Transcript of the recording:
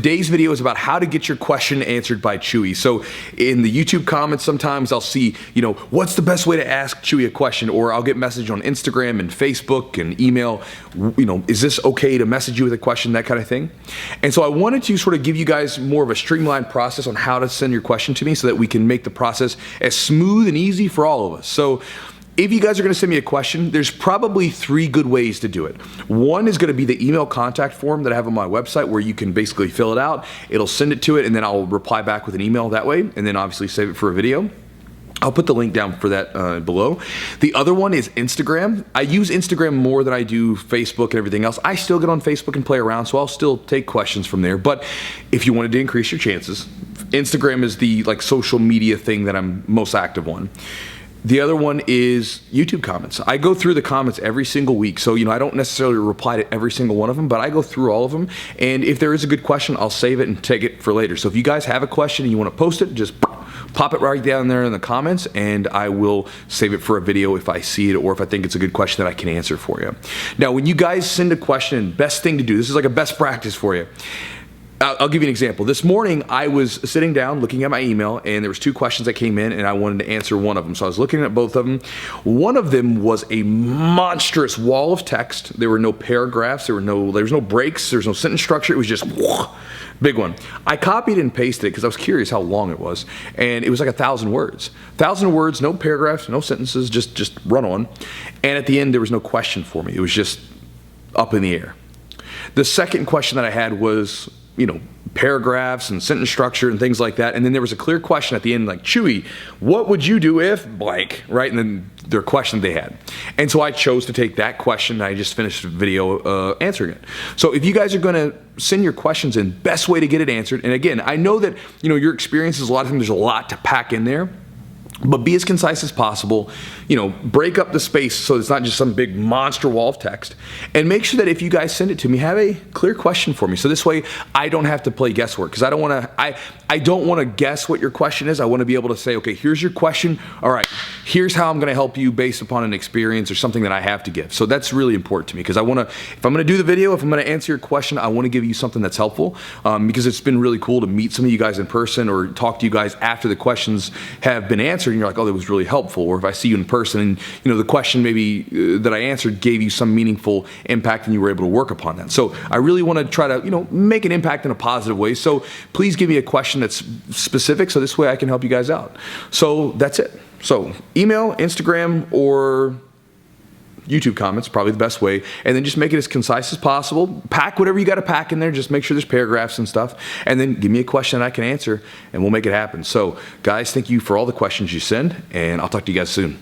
today's video is about how to get your question answered by Chewy. So in the YouTube comments, sometimes I'll see, what's the best way to ask Chewy a question? Or I'll get message on Instagram and Facebook and email, is this okay to message you with a question, that kind of thing. And so I wanted to sort of give you guys more of a streamlined process on how to send your question to me so that we can make the process as smooth and easy for all of us. So if you guys are going to send me a question, there's probably 3 good ways to do it. One is going to be the email contact form that I have on my website where you can basically fill it out. It'll send it to it and then I'll reply back with an email that way, and then obviously save it for a video. I'll put the link down for that below. The other one is Instagram. I use Instagram more than I do Facebook and everything else. I still get on Facebook and play around, so I'll still take questions from there. But if you wanted to increase your chances, Instagram is the social media thing that I'm most active on. The other one is YouTube comments. I go through the comments every single week. So, I don't necessarily reply to every single one of them, but I go through all of them. And if there is a good question, I'll save it and take it for later. So if you guys have a question and you want to post it, just pop it right down there in the comments and I will save it for a video if I see it or if I think it's a good question that I can answer for you. Now, when you guys send a question, best thing to do, this is like a best practice for you. I'll give you an example. This morning, I was sitting down looking at my email and there was 2 questions that came in and I wanted to answer one of them. So I was looking at both of them. One of them was a monstrous wall of text. There were no paragraphs. There was no breaks. There was no sentence structure. It was just big one. I copied and pasted it because I was curious how long it was. And it was like 1,000 words. 1,000 words, no paragraphs, no sentences, just run on. And at the end, there was no question for me. It was just up in the air. The second question that I had was, paragraphs and sentence structure and things like that. And then there was a clear question at the end, like, Chewy, what would you do if blank, right? And then their question they had. And so I chose to take that question and I just finished the video answering it. So if you guys are gonna send your questions in, best way to get it answered. And again, I know that, your experiences, a lot of times there's a lot to pack in there. But be as concise as possible, break up the space so it's not just some big monster wall of text, and make sure that if you guys send it to me, have a clear question for me. So this way I don't have to play guesswork, because I don't want to guess what your question is. I want to be able to say, okay, here's your question. All right, here's how I'm going to help you based upon an experience or something that I have to give. So that's really important to me, because if I'm going to do the video, if I'm going to answer your question, I want to give you something that's helpful, because it's been really cool to meet some of you guys in person or talk to you guys after the questions have been answered and you're like, oh, that was really helpful. Or if I see you in person and the question maybe that I answered gave you some meaningful impact and you were able to work upon that. So I really want to try to make an impact in a positive way. So please give me a question that's specific so this way I can help you guys out. So that's it. So email, Instagram, or YouTube comments, probably the best way, and then just make it as concise as possible. Pack whatever you got to pack in there. Just make sure there's paragraphs and stuff, and then give me a question that I can answer, and we'll make it happen. So, guys, thank you for all the questions you send, and I'll talk to you guys soon.